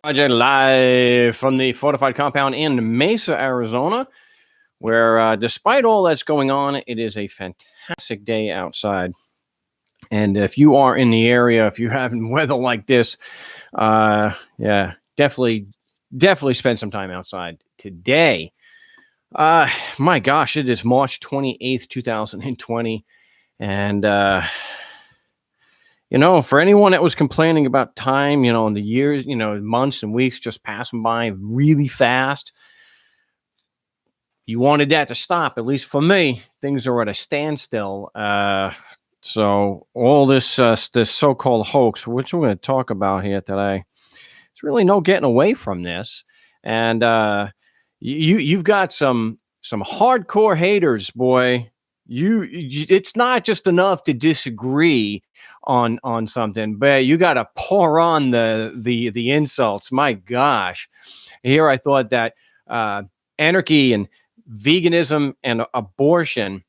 Project live from the fortified compound in Mesa, Arizona, where despite all that's going on, it is a fantastic day outside. And if you are in the area, if you're having weather like this, yeah, definitely spend some time outside today. My gosh, it is March 28th, 2020. And, for anyone that was complaining about time, and the years, months and weeks just passing by really fast, you wanted that to stop. At least for me, things are at a standstill. So all this this so-called hoax, which we're going to talk about here today, there's really no getting away from this. And you've got some hardcore haters, boy. It's not just enough to disagree on something, but you got to pour on the insults. My gosh, here I thought that anarchy and veganism and abortion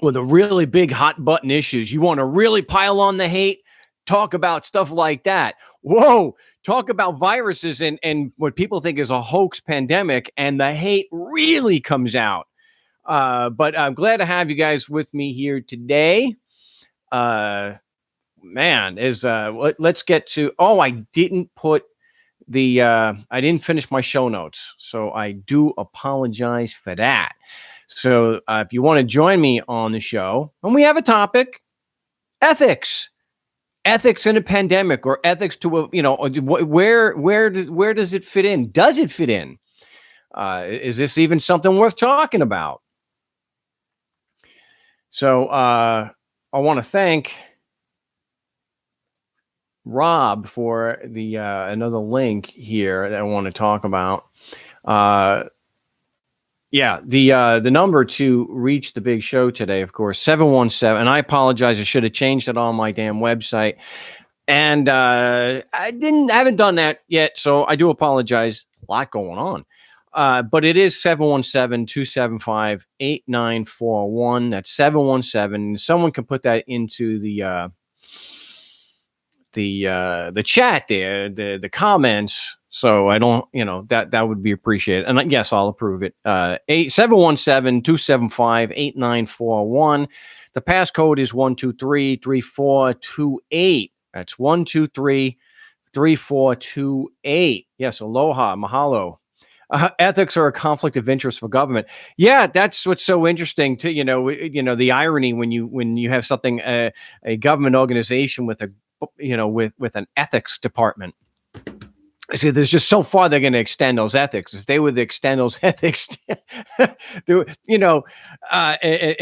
were the really big hot button issues. You want to really pile on the hate, talk about stuff like that. Whoa, talk about viruses and what people think is a hoax pandemic, and the hate really comes out. But I'm glad to have you guys with me here today. Let's get to. Oh, I didn't put I didn't finish my show notes, so I do apologize for that. So if you want to join me on the show, and we have a topic, ethics in a pandemic, or ethics to where does it fit in? Does it fit in? Is this even something worth talking about? So I want to thank Rob for the another link here that I want to talk about. The number to reach the big show today, of course, 717. And I apologize, I should have changed it on my damn website. And I haven't done that yet, so I do apologize. A lot going on. But it is 717-275-8941. That's 717. Someone can put that into the chat there, the comments. So I don't, that would be appreciated. And yes, I'll approve it. 717-275-8941. The passcode is 123-3428. That's 123-3428. Yes, aloha, mahalo. Ethics are a conflict of interest for government. Yeah, that's what's so interesting to the irony when you have something a government organization with a with an ethics department. I see. There's just so far they're going to extend those ethics. If they would extend those ethics, and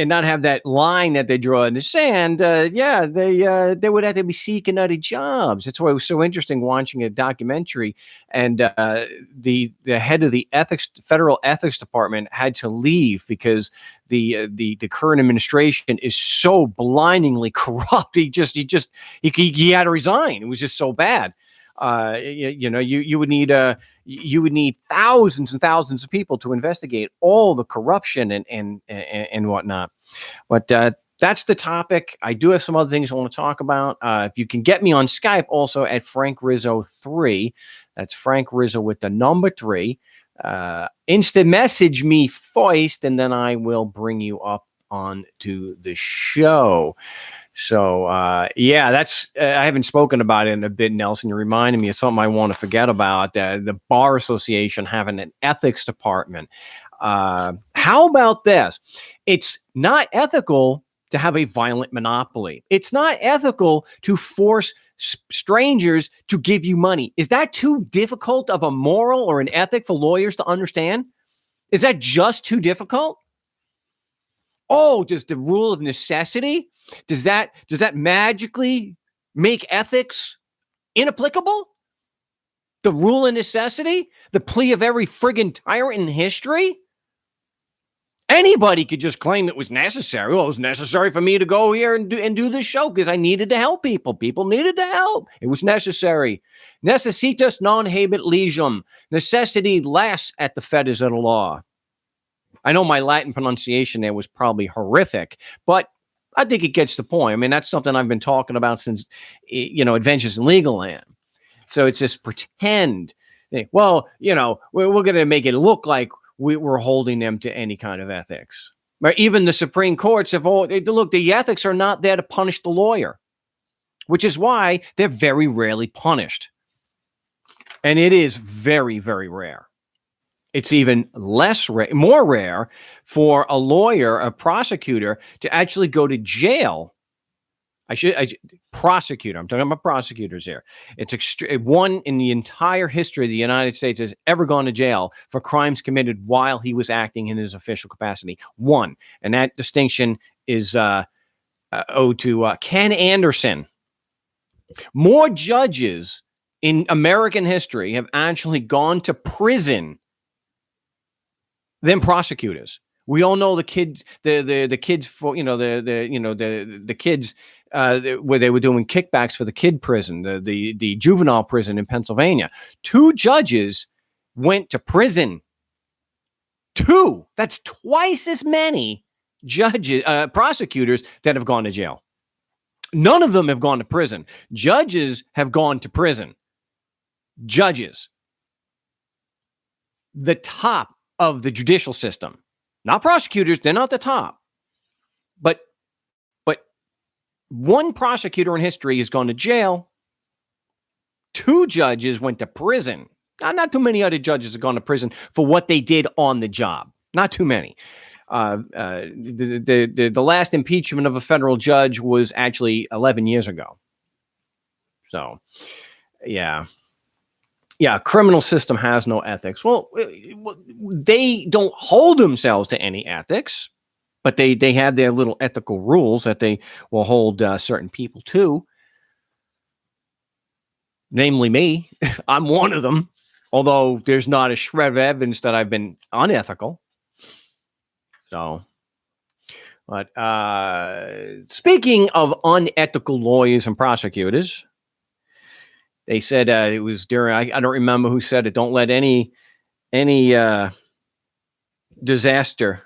not have that line that they draw in the sand, they would have to be seeking other jobs. That's why it was so interesting watching a documentary, and the head of the federal ethiks department had to leave because the current administration is so blindingly corrupt. He had to resign. It was just so bad. You would need thousands and thousands of people to investigate all the corruption and whatnot. But that's the topic. I do have some other things I want to talk about. If you can get me on Skype also at Frank Rizzo 3, that's Frank Rizzo with the number 3. Instant message me first, and then I will bring you up onto the show. So, that's, I haven't spoken about it in a bit, Nelson. You're reminding me of something I want to forget about, the Bar Association having an ethics department. How about this? It's not ethical to have a violent monopoly. It's not ethical to force strangers to give you money. Is that too difficult of a moral or an ethic for lawyers to understand? Is that just too difficult? Oh, does the rule of necessity, does that magically make ethics inapplicable? The rule of necessity, the plea of every friggin' tyrant in history? Anybody could just claim it was necessary. Well, it was necessary for me to go here and do this show because I needed to help people. People needed to help. It was necessary. Necessitas non habet legem. Necessity lasts at the fetters of the law. I know my Latin pronunciation there was probably horrific, but I think it gets the point. I mean, that's something I've been talking about since, Adventures in Legal Land. So it's just pretend. Well, we're going to make it look like we're holding them to any kind of ethics. Right? Even the Supreme Courts have look, the ethics are not there to punish the lawyer, which is why they're very rarely punished. And it is very, very rare. It's even more rare for a lawyer, a prosecutor, to actually go to jail. Prosecutor. I'm talking about prosecutors here. It's one in the entire history of the United States has ever gone to jail for crimes committed while he was acting in his official capacity. One, and that distinction is owed to Ken Anderson. More judges in American history have actually gone to prison than prosecutors. We all know the kids, the kids for the kids where they were doing kickbacks for the kid prison, the juvenile prison in Pennsylvania. 2 judges went to prison. 2. That's twice as many prosecutors that have gone to jail. None of them have gone to prison. Judges have gone to prison. Judges. The top of the judicial system. Not prosecutors, they're not the top. But one prosecutor in history has gone to jail. 2 judges went to prison. Not too many other judges have gone to prison for what they did on the job. Not too many. The last impeachment of a federal judge was actually 11 years ago. So, yeah. Yeah, criminal system has no ethics. Well, they don't hold themselves to any ethics, but they have their little ethical rules that they will hold certain people to. Namely me. I'm one of them, although there's not a shred of evidence that I've been unethical. So, but speaking of unethical lawyers and prosecutors, they said it was during, I don't remember who said it, don't let any disaster,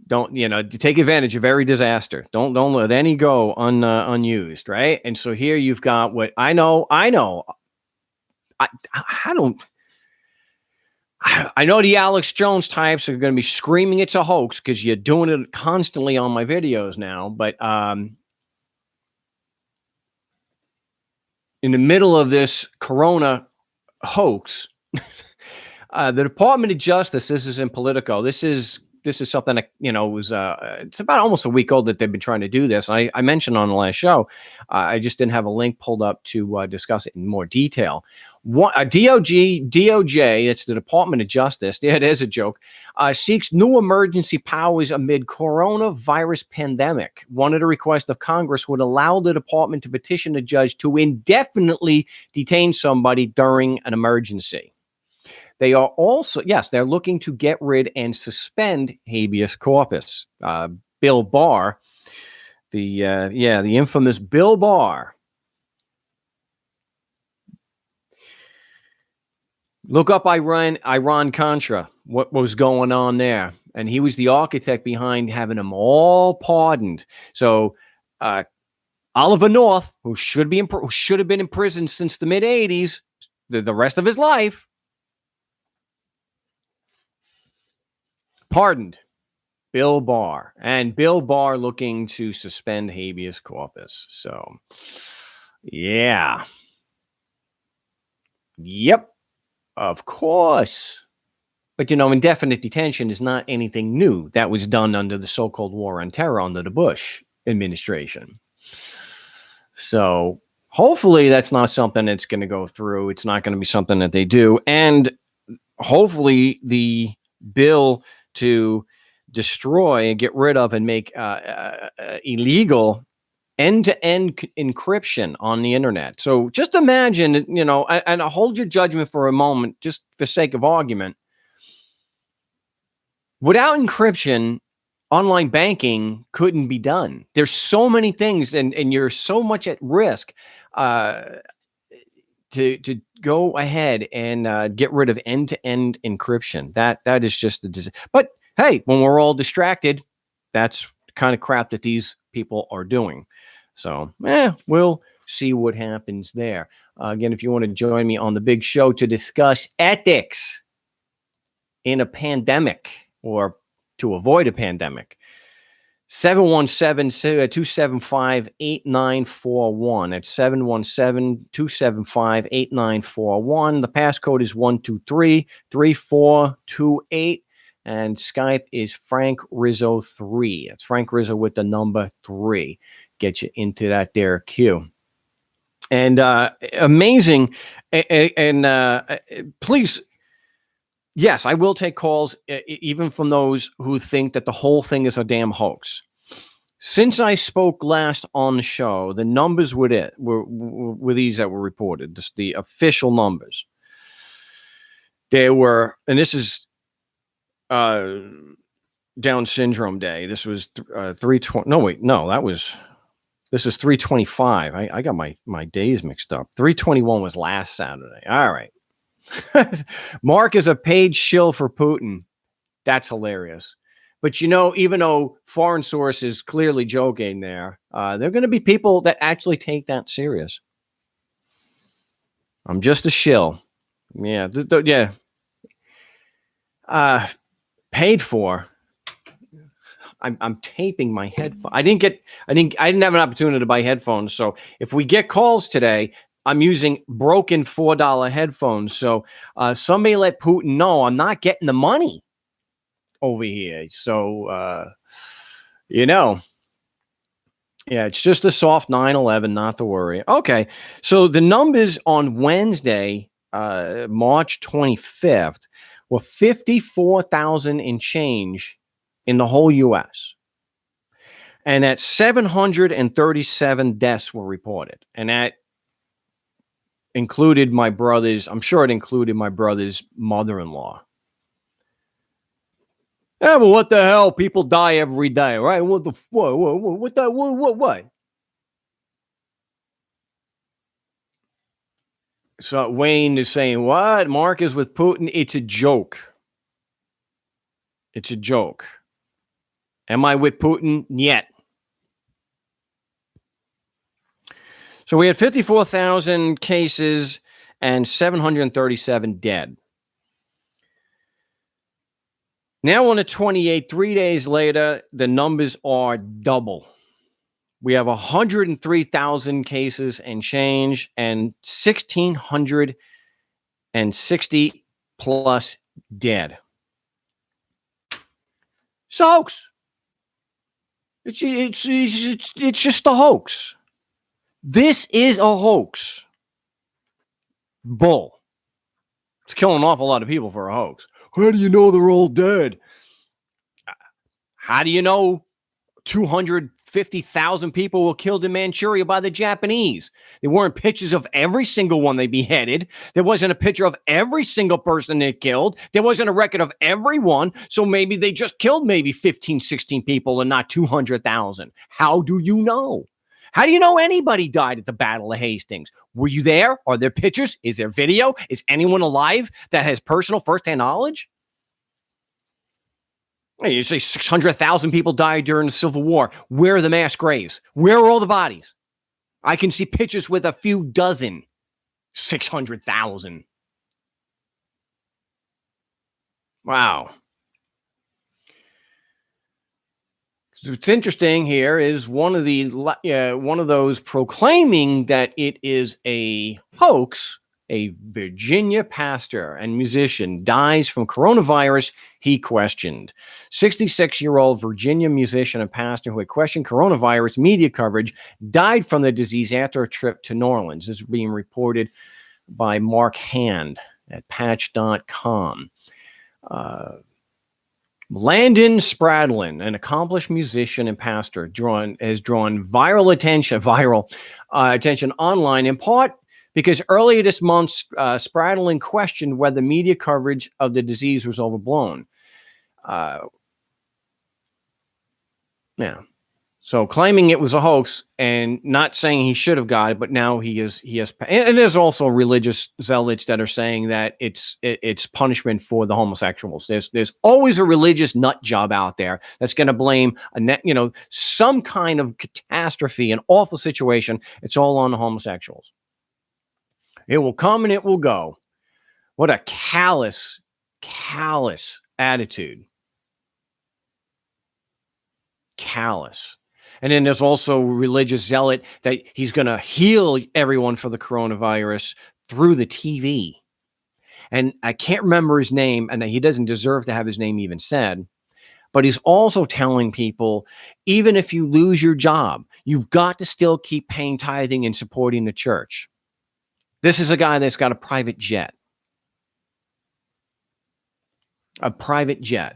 take advantage of every disaster. Don't let any go unused, right? And so here you've got what I know. I know the Alex Jones types are going to be screaming it's a hoax because you're doing it constantly on my videos now, but in the middle of this corona hoax, the Department of Justice, this is in Politico. This is something that, was it's about almost a week old that they've been trying to do this. I mentioned on the last show, I just didn't have a link pulled up to discuss it in more detail. DOJ, that's the Department of Justice, it is a joke, seeks new emergency powers amid coronavirus pandemic. One of the requests of Congress would allow the department to petition a judge to indefinitely detain somebody during an emergency. They are also, they're looking to get rid and suspend habeas corpus. Bill Barr, the infamous Bill Barr. Look up Iran-Contra, what was going on there. And he was the architect behind having them all pardoned. So Oliver North, who should have been in prison since the mid-'80s, the rest of his life, pardoned. Bill Barr. And Bill Barr looking to suspend habeas corpus. So, yeah. Yep. Of course. But, indefinite detention is not anything new. That was done under the so-called war on terror under the Bush administration. So hopefully that's not something that's going to go through. It's not going to be something that they do. And hopefully the bill to destroy and get rid of and make illegal end-to-end encryption on the internet. So just imagine, and hold your judgment for a moment, just for sake of argument. Without encryption, online banking couldn't be done. There's so many things, and you're so much at risk to go ahead and get rid of end-to-end encryption. That is just the disease. But hey, when we're all distracted, that's the kind of crap that these people are doing. So, we'll see what happens there. Again, if you want to join me on the big show to discuss ethics in a pandemic or to avoid a pandemic, 717-275-8941. That's 717-275-8941. The passcode is 123-3428. And Skype is Frank Rizzo 3. That's Frank Rizzo with the number 3. Get you into that there queue. And amazing. And please, yes, I will take calls, even from those who think that the whole thing is a damn hoax. Since I spoke last on the show, the numbers were these that were reported, the official numbers. There were, and this is Down Syndrome Day. This was 320. No, wait, no, this is 325. I got my days mixed up. 321 was last Saturday. All right. Mark is a paid shill for Putin. That's hilarious. But, even though foreign source is clearly joking there are going to be people that actually take that serious. I'm just a shill. Yeah. Yeah. Paid for. I'm taping my headphones. I didn't have an opportunity to buy headphones. So if we get calls today, I'm using broken $4 headphones. So somebody let Putin know I'm not getting the money over here. So, yeah, it's just a soft 9/11, not to worry. Okay. So the numbers on Wednesday, March 25th, were 54,000 and change in the whole U.S. And that 737 deaths were reported. And that included my brother's, I'm sure it included my brother's mother-in-law. Yeah, but what the hell? People die every day, right? What? So Wayne is saying, what? Mark is with Putin? It's a joke. It's a joke. Am I with Putin? Yet. So we had 54,000 cases and 737 dead. Now on the 28th, 3 days later, the numbers are double. We have 103,000 cases and change and 1,660 plus dead. It's a hoax. It's just a hoax. This is a hoax. Bull. It's killing an awful lot of people for a hoax. How do you know they're all dead? How do you know 250,000 people were killed in Manchuria by the Japanese? There weren't pictures of every single one they beheaded. There wasn't a picture of every single person they killed. There wasn't a record of everyone. So maybe they just killed maybe 15, 16 people and not 200,000. How do you know? How do you know anybody died at the Battle of Hastings? Were you there? Are there pictures? Is there video? Is anyone alive that has personal firsthand knowledge? You say 600,000 people died during the Civil War. Where are the mass graves? Where are all the bodies? I can see pictures with a few dozen. 600,000. Wow. So what's interesting here is one of those proclaiming that it is a hoax. A Virginia pastor and musician dies from coronavirus he questioned. 66-year-old Virginia musician and pastor who had questioned coronavirus media coverage died from the disease after a trip to New Orleans. This is being reported by Mark Hand at patch.com. Landon Spradlin, an accomplished musician and pastor, has drawn viral attention online, in part because earlier this month, Spradlin questioned whether media coverage of the disease was overblown. So claiming it was a hoax and not saying he should have got it, but now he has. And there's also religious zealots that are saying that it's punishment for the homosexuals. There's always a religious nut job out there that's going to blame some kind of catastrophe, an awful situation. It's all on the homosexuals. It will come and it will go. What a callous attitude. Callous. And then there's also religious zealot that he's going to heal everyone for the coronavirus through the TV. And I can't remember his name, and he doesn't deserve to have his name even said. But he's also telling people, even if you lose your job, you've got to still keep paying tithing and supporting the church. This is a guy that's got a private jet. A private jet.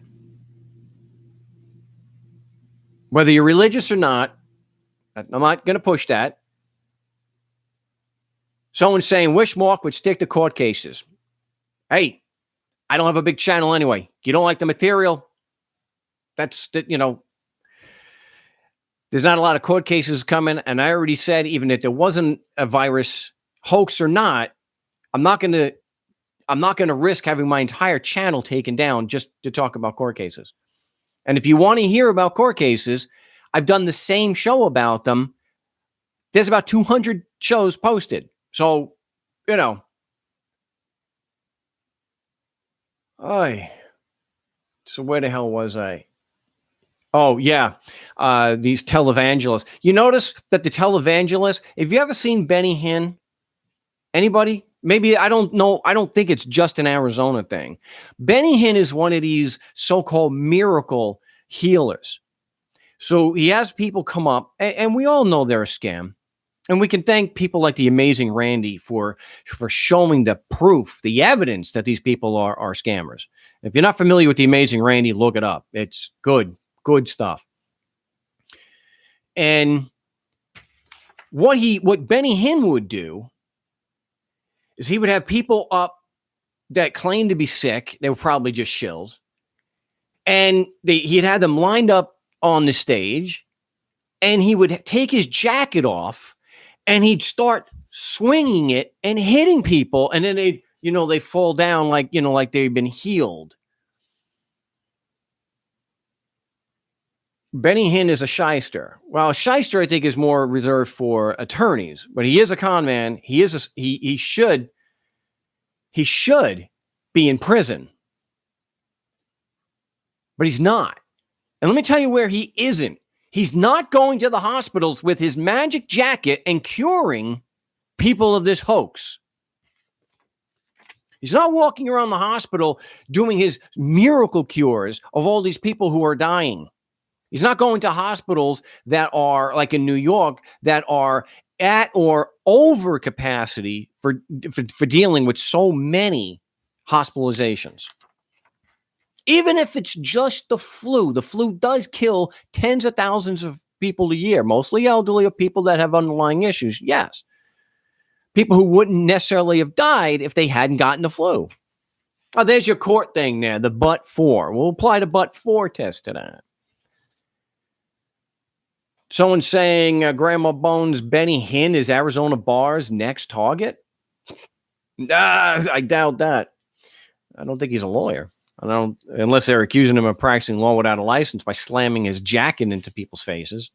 Whether you're religious or not, I'm not going to push that. Someone's saying, wish Mark would stick to court cases. Hey, I don't have a big channel anyway. You don't like the material? There's not a lot of court cases coming. And I already said, even if there wasn't a virus hoax or not, I'm not going to risk having my entire channel taken down just to talk about court cases. And if you want to hear about court cases, I've done the same show about them. There's about 200 shows posted. So, so where the hell was I? Oh, yeah. These televangelists. You notice that the televangelists, have you ever seen Benny Hinn? Anybody? Maybe, I don't know. I don't think it's just an Arizona thing. Benny Hinn is one of these so-called miracle healers. So he has people come up, and we all know they're a scam. And we can thank people like the amazing Randy for showing the proof, the evidence that these people are scammers. If you're not familiar with the amazing Randy, look it up. It's good stuff. And what Benny Hinn would do is he would have people up that claimed to be sick. They were probably just shills. And he'd have them lined up on the stage, and he would take his jacket off, and he'd start swinging it and hitting people. And then they fall down like they've been healed. Benny Hinn is a shyster. Well, a shyster, I think, is more reserved for attorneys, but he is a con man. He should be in prison, but he's not. And let me tell you where he isn't. He's not going to the hospitals with his magic jacket and curing people of this hoax. He's not walking around the hospital doing his miracle cures of all these people who are dying. He's not going to hospitals that are, like in New York, that are at or over capacity for dealing with so many hospitalizations. Even if it's just the flu does kill tens of thousands of people a year, mostly elderly or people that have underlying issues. Yes. People who wouldn't necessarily have died if they hadn't gotten the flu. Oh, there's your court thing there, the but for. We'll apply the but for test to that. Someone saying Grandma Bones Benny Hinn is Arizona Bar's next target. I doubt that. I don't think he's a lawyer. Unless they're accusing him of practicing law without a license by slamming his jacket into people's faces.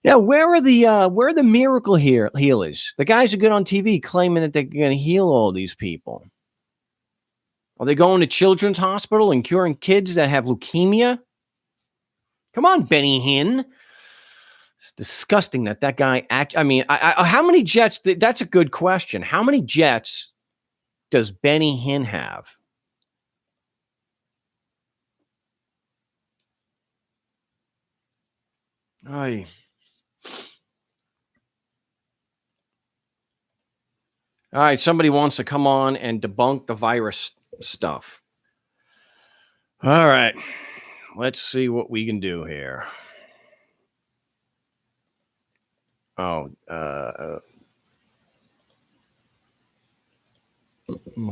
Yeah, where are the miracle healers? The guys who get on TV claiming that they're going to heal all these people. Are they going to children's hospital and curing kids that have leukemia? Come on, Benny Hinn. It's disgusting that guy how many jets? That's a good question. How many jets does Benny Hinn have? All right, somebody wants to come on and debunk the virus stuff. All right, let's see what we can do here. We'll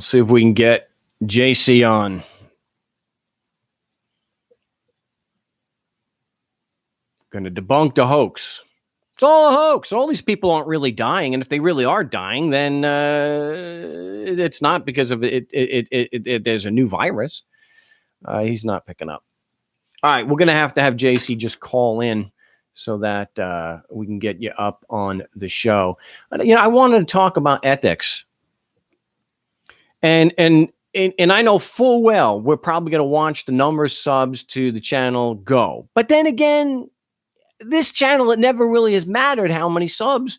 see if we can get JC on. Going to debunk the hoax. It's all a hoax. All these people aren't really dying, and if they really are dying, then it's not because of it. There's a new virus. He's not picking up. All right, we're going to have JC just call in so that we can get you up on the show. I wanted to talk about ethics, and I know full well we're probably going to watch the number of subs to the channel go, but then again, this channel, it never really has mattered how many subs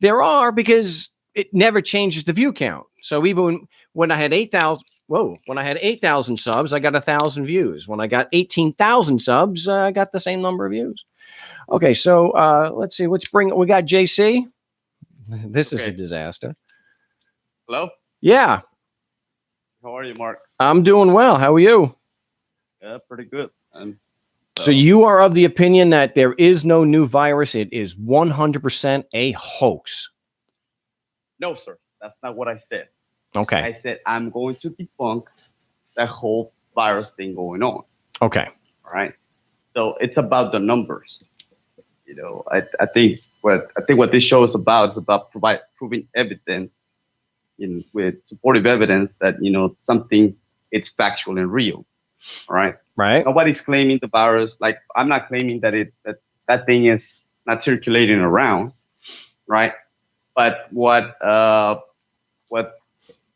there are because it never changes the view count. So even when I had 8,000, when I had 8,000 subs, I got 1,000 views. When I got 18,000 subs, I got the same number of views. Okay, so let's see. We got JC. This is a disaster. Hello? Yeah. How are you, Mark? I'm doing well. How are you? Yeah, pretty good. So you are of the opinion that there is no new virus. It is 100% a hoax. No, sir. That's not what I said. Okay. I said I'm going to debunk that whole virus thing going on. Okay. All right. So it's about the numbers. I think what this show is about proving evidence, with supportive evidence that something it's factual and real. All right. Right. Nobody's claiming the virus. Like, I'm not claiming that thing is not circulating around, right? But what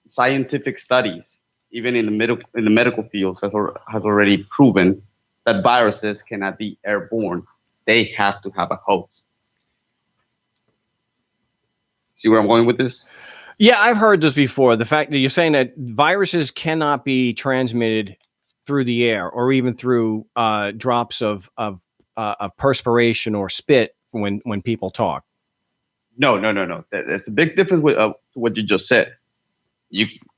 scientific studies, even in the medical fields, has already proven that viruses cannot be airborne. They have to have a host. See where I'm going with this? Yeah, I've heard this before. The fact that you're saying that viruses cannot be transmitted through the air or even through drops of perspiration or spit when people talk. No. There's a big difference with what you just said.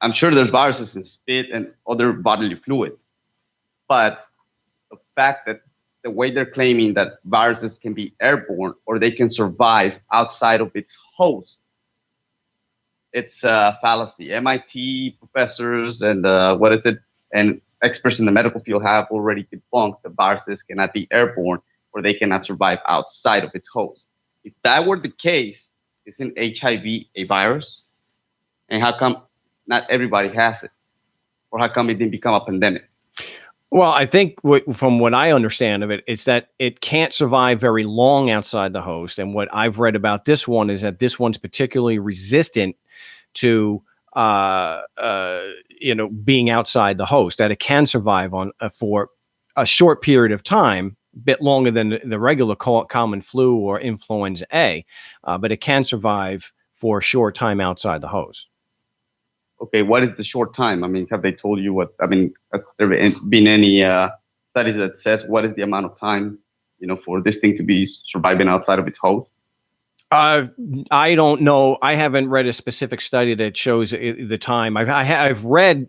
I'm sure there's viruses in spit and other bodily fluids, but the fact that the way they're claiming that viruses can be airborne or they can survive outside of its host, it's a fallacy. MIT professors and and experts in the medical field have already debunked that viruses cannot be airborne or they cannot survive outside of its host. If that were the case, isn't HIV a virus? And how come not everybody has it? Or how come it didn't become a pandemic? Well, I think from what I understand of it, it's that it can't survive very long outside the host. And what I've read about this one is that this one's particularly resistant to being outside the host, that it can survive on for a short period of time, a bit longer than the regular common flu or influenza A, but it can survive for a short time outside the host. Okay, what is the short time? I mean, have they told you what? I mean, has there been any studies that says what is the amount of time, for this thing to be surviving outside of its host? I don't know. I haven't read a specific study that shows the time. I've read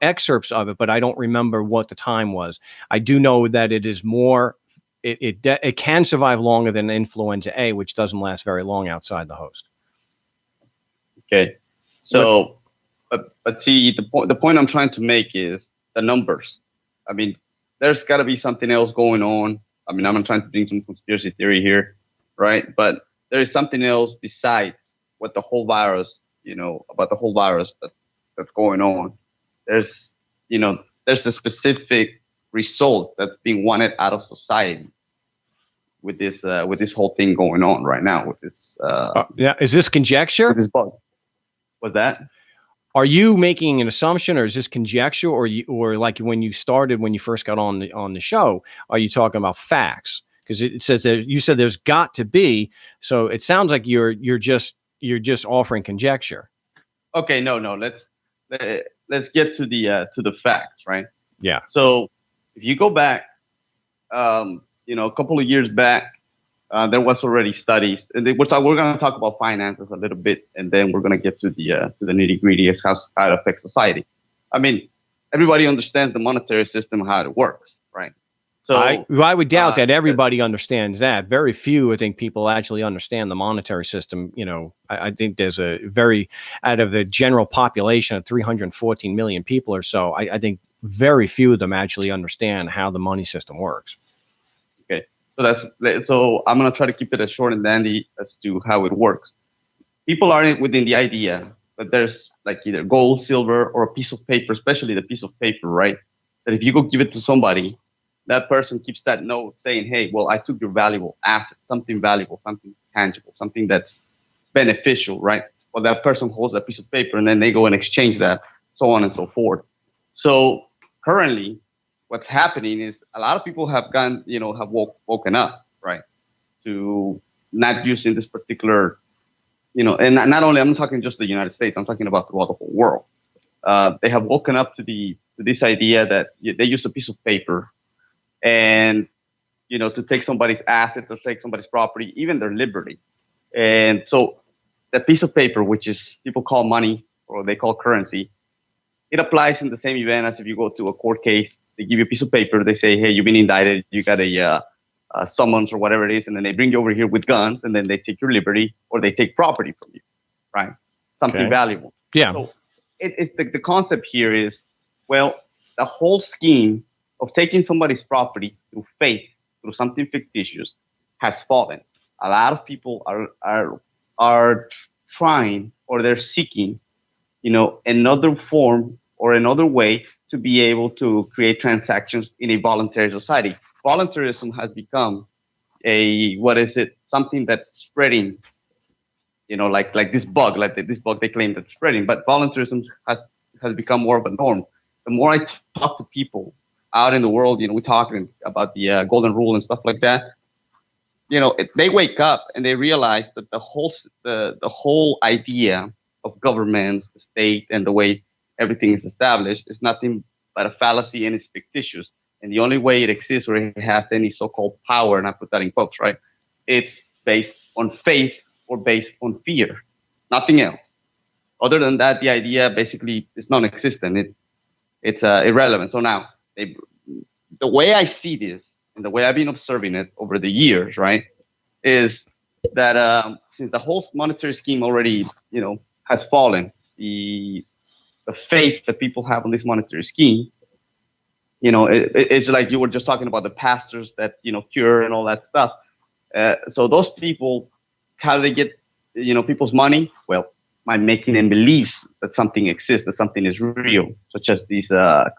excerpts of it, but I don't remember what the time was. I do know that it is more. It can survive longer than influenza A, which doesn't last very long outside the host. Okay, so but see, the point I'm trying to make is the numbers. I mean, there's got to be something else going on. I mean, I'm not trying to bring some conspiracy theory here, right? But there is something else besides what the whole virus, about the whole virus that's going on. There's a specific result that's being wanted out of society with this whole thing going on right now with this. Is this conjecture? With this bug. Was that? Are you making an assumption, or is this conjecture, or like when you first got on the show, are you talking about facts? Because it says that you said there's got to be, so it sounds like you're just offering conjecture. Okay, no. Let's get to the facts, right? Yeah. So if you go back, a couple of years back, there was already studies, and we're going to talk about finances a little bit, and then we're going to get to the nitty gritty of how it affects society. I mean, everybody understands the monetary system, how it works, right? So I would doubt that everybody understands that. Very few, I think, people actually understand the monetary system. I think there's out of the general population of 314 million people or so, I think very few of them actually understand how the money system works. Okay. So I'm gonna try to keep it as short and dandy as to how it works. People are within the idea that there's like either gold, silver, or a piece of paper, especially the piece of paper, right? That if you go give it to somebody, that person keeps that note saying, hey, well, I took your valuable asset, something valuable, something tangible, something that's beneficial, right? Well, that person holds that piece of paper and then they go and exchange that, so on and so forth. So currently, what's happening is a lot of people have woken up, right, to not using this particular, and not only I'm not talking just the United States, I'm talking about throughout the whole world. They have woken up to this idea that they use a piece of paper and to take somebody's assets or take somebody's property, even their liberty. And so that piece of paper, which is people call money or they call currency, it applies in the same event as if you go to a court case. They give you a piece of paper. They say, hey, you've been indicted. You got a summons or whatever it is. And then they bring you over here with guns and then they take your liberty or they take property from you, right? Something valuable. Yeah. So the concept here is, well, the whole scheme of taking somebody's property through faith, through something fictitious, has fallen. A lot of people are trying or they're seeking, another form or another way to be able to create transactions in a voluntary society. Voluntarism has become something that's spreading, like this bug, this bug they claim that's spreading, but voluntarism has become more of a norm. The more I talk to people out in the world, we're talking about the golden rule and stuff like that. They wake up and they realize that the whole idea of governments, the state, and the way everything is established is nothing but a fallacy and it's fictitious. And the only way it exists or it has any so-called power, and I put that in quotes, right? It's based on faith or based on fear, nothing else. Other than that, the idea basically is non-existent. It's irrelevant. So now, the way I see this and the way I've been observing it over the years, right, is that since the whole monetary scheme already, has fallen, the faith that people have on this monetary scheme, it's like you were just talking about the pastors that cure and all that stuff. So those people, how do they get people's money? Well, by making them believe that something exists, that something is real, such as these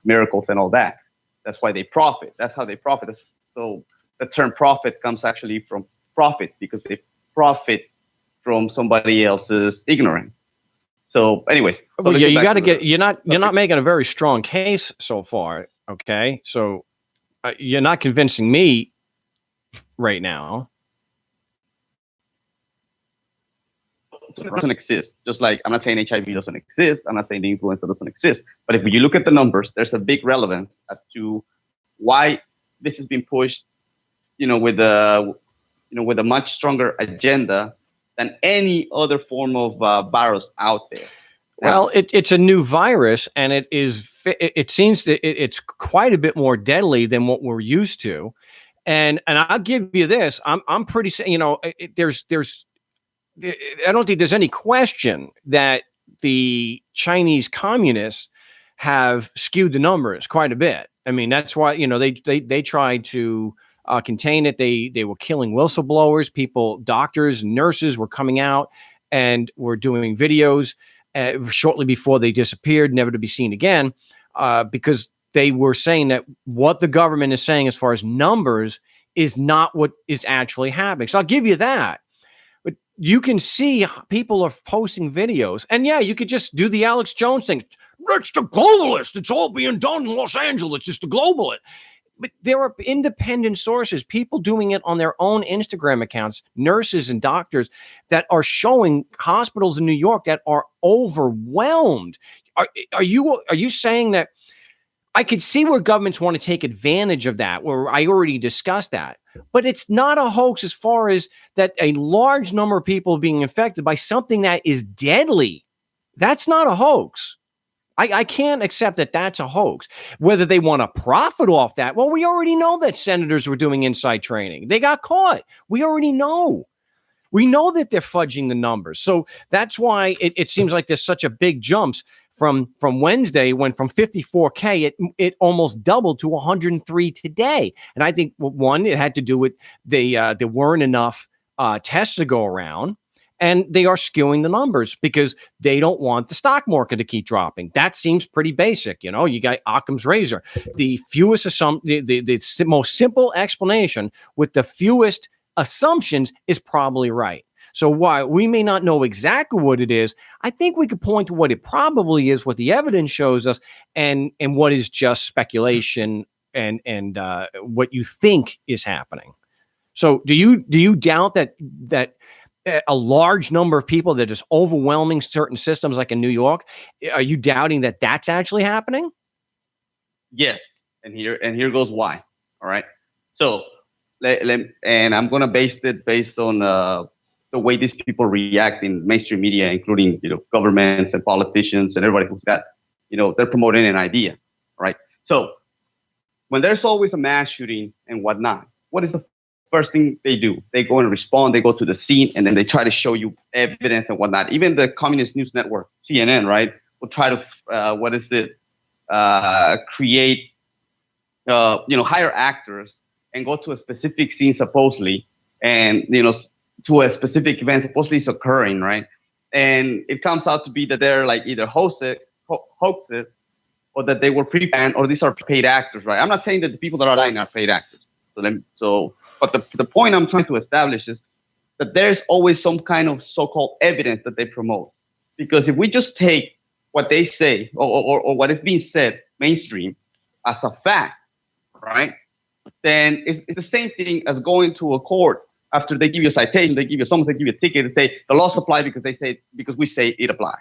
miracles and all that. That's why they profit. That's how they profit. So the term profit comes actually from profit because they profit from somebody else's ignorance. So, anyways, well, yeah, you got to get. You're not making a very strong case so far. Okay, so you're not convincing me right now. So it doesn't exist. Just like I'm not saying HIV doesn't exist. I'm not saying the influenza doesn't exist. But if you look at the numbers, there's a big relevance as to why this has been pushed, with a much stronger agenda than any other form of virus out there. Well, it's a new virus, and it seems that it's quite a bit more deadly than what we're used to. And I'll give you this. I'm pretty, there's I don't think there's any question that the Chinese communists have skewed the numbers quite a bit. I mean, that's why, they tried to contain it. They were killing whistleblowers, doctors, nurses were coming out and were doing videos shortly before they disappeared, never to be seen again, because they were saying that what the government is saying as far as numbers is not what is actually happening. So I'll give you that. But you can see people are posting videos. And yeah, you could just do the Alex Jones thing. It's the globalist. It's all being done in Los Angeles. It's the globalist. But there are independent sources, people doing it on their own Instagram accounts, nurses and doctors that are showing hospitals in New York that are overwhelmed. Are you saying that? I could see where governments want to take advantage of that, where I already discussed that. But it's not a hoax as far as that a large number of people being infected by something that is deadly. That's not a hoax. I can't accept that that's a hoax. Whether they want to profit off that, well, we already know that senators were doing inside training. They got caught. We already know. We know that they're fudging the numbers. So that's why it seems like there's such a big jumps from Wednesday went from 54K. It almost doubled to 103 today. And I think one, it had to do with there weren't enough tests to go around, and they are skewing the numbers because they don't want the stock market to keep dropping. That seems pretty basic. You know, you got Occam's razor. The most simple explanation with the fewest assumptions is probably right. So while we may not know exactly what it is, I think we could point to what it probably is, what the evidence shows us, and what is just speculation and what you think is happening. So do you doubt that a large number of people that is overwhelming certain systems like in New York? Are you doubting that that's actually happening? Yes, and here goes why. All right. So and I'm gonna base it based on the way these people react in mainstream media, including governments and politicians and everybody who's got they're promoting an idea. Right. So when there's always a mass shooting and whatnot, what is the first thing they do? They go and respond. They go to the scene, and then they try to show you evidence and whatnot. Even the Communist News Network, CNN, right, will try to create hire actors and go to a specific scene supposedly, and to a specific event supposedly is occurring, right? And it comes out to be that they're like either hoaxes or that they were pre-planned, or these are paid actors, right? I'm not saying that the people that are dying are paid actors. But the point I'm trying to establish is that there's always some kind of so-called evidence that they promote. Because if we just take what they say or what is being said mainstream as a fact, right, then it's the same thing as going to a court after they give you a citation, they give you a ticket, and say the laws apply because we say it applies.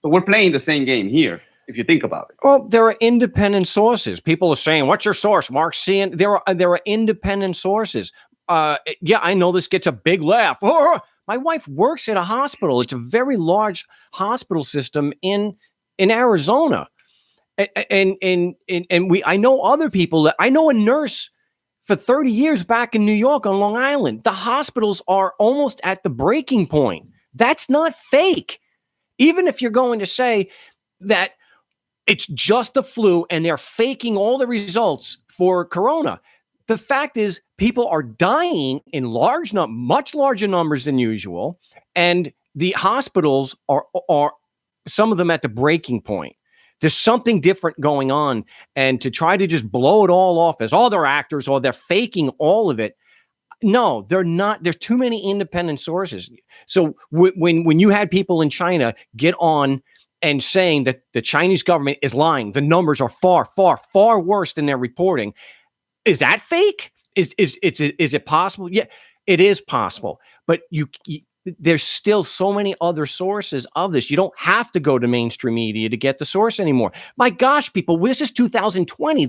So we're playing the same game here, if you think about it. Well, there are independent sources. People are saying, "What's your source, Mark?" There are independent sources. Yeah, I know this gets a big laugh. Oh, my wife works at a hospital. It's a very large hospital system in Arizona, and I know other people. I know a nurse for 30 years back in New York on Long Island. The hospitals are almost at the breaking point. That's not fake. Even if you're going to say that it's just the flu and they're faking all the results for corona, the fact is people are dying in much larger numbers than usual, and the hospitals are some of them at the breaking point. There's something different going on, and to try to just blow it all off as all they're actors or they're faking all of it, no, they're not. There's too many independent sources. So when you had people in China get on and saying that the Chinese government is lying, the numbers are far, far, far worse than they're reporting. Is that fake? Is it possible? Yeah, it is possible. But there's still so many other sources of this. You don't have to go to mainstream media to get the source anymore. My gosh, people, this is 2020.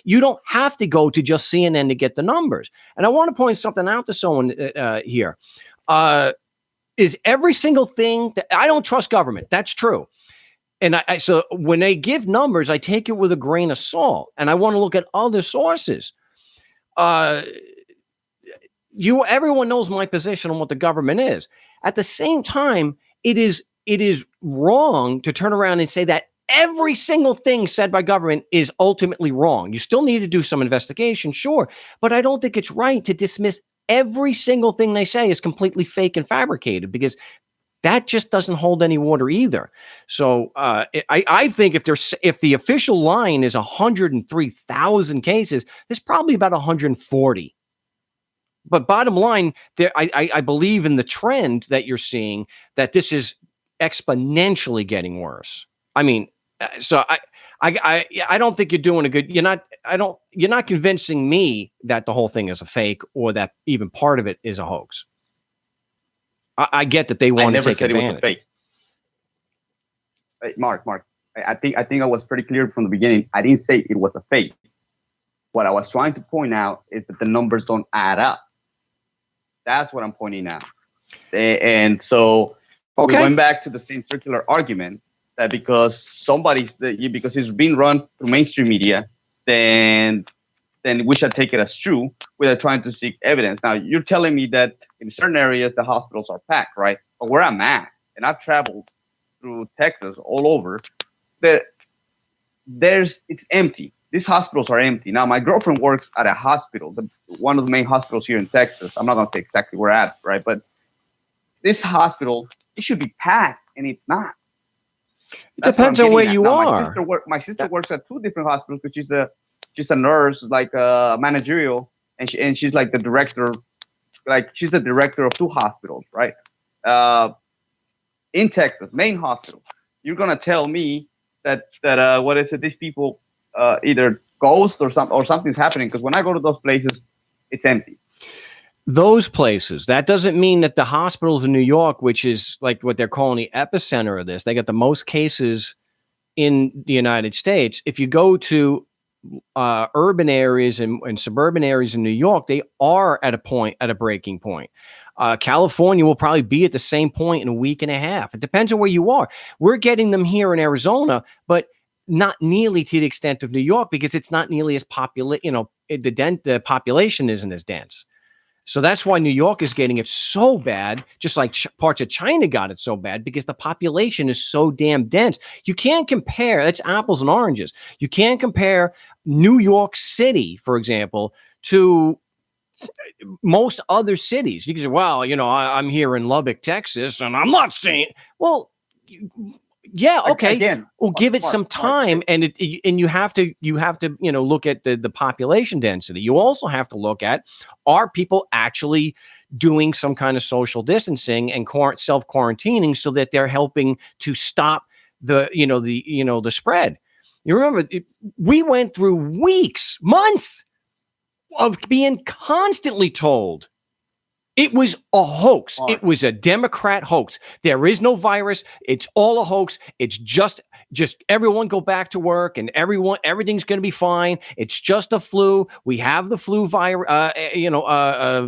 You don't have to go to just CNN to get the numbers. And I want to point something out to someone here. Is every single thing that I don't trust government. That's true. And so when they give numbers, I take it with a grain of salt, and I want to look at other sources. Everyone knows my position on what the government is. At the same time, it is wrong to turn around and say that every single thing said by government is ultimately wrong. You still need to do some investigation, sure, but I don't think it's right to dismiss every single thing they say is completely fake and fabricated, because that just doesn't hold any water either. So I think if the official line is 103,000 cases, there's probably about 140. But bottom line, I believe in the trend that you're seeing, that this is exponentially getting worse. I mean, so I don't think you're doing a good. You're not convincing me that the whole thing is a fake, or that even part of it is a hoax. I get that they want to take advantage. It was a fake. Hey, Mark, I think I was pretty clear from the beginning. I didn't say it was a fake. What I was trying to point out is that the numbers don't add up. That's what I'm pointing out. And so we went back to the same circular argument that because it's being run through mainstream media, then we should take it as true without trying to seek evidence. Now, you're telling me that in certain areas the hospitals are packed, right? But where I'm at, and I've traveled through Texas, all over, it's empty. These hospitals are empty. Now, my girlfriend works at a hospital, one of the main hospitals here in Texas. I'm not going to say exactly where at, right? But this hospital, it should be packed, and it's not. It depends on where you are. My sister works at two different hospitals, but she's a nurse, like managerial, and she's like the director, she's the director of two hospitals, right? In Texas, main hospital. You're gonna tell me that what is it? These people either ghost or something's happening, because when I go to those places, it's empty. Those places, that doesn't mean that the hospitals in New York, which is like what they're calling the epicenter of this, they got the most cases in the United States. If you go to urban areas and suburban areas in New York, they are at a breaking point. California will probably be at the same point in a week and a half. It depends on where you are. We're getting them here in Arizona, but not nearly to the extent of New York, because it's not nearly as popular. The population isn't as dense. So that's why New York is getting it so bad, just like parts of China got it so bad, because the population is so damn dense. You can't compare, that's apples and oranges. You can't compare New York City, for example, to most other cities. You can say, well, I'm here in Lubbock, Texas, and I'm not saying, well, yeah, okay. Again, well, give it some time, and you have to look at the population density. You also have to look at, are people actually doing some kind of social distancing and self-quarantining so that they're helping to stop the spread. You remember, we went through weeks, months of being constantly told it was a hoax. It was a Democrat hoax. There is no virus. It's all a hoax. It's just everyone go back to work, and everything's going to be fine. It's just a flu. We have the flu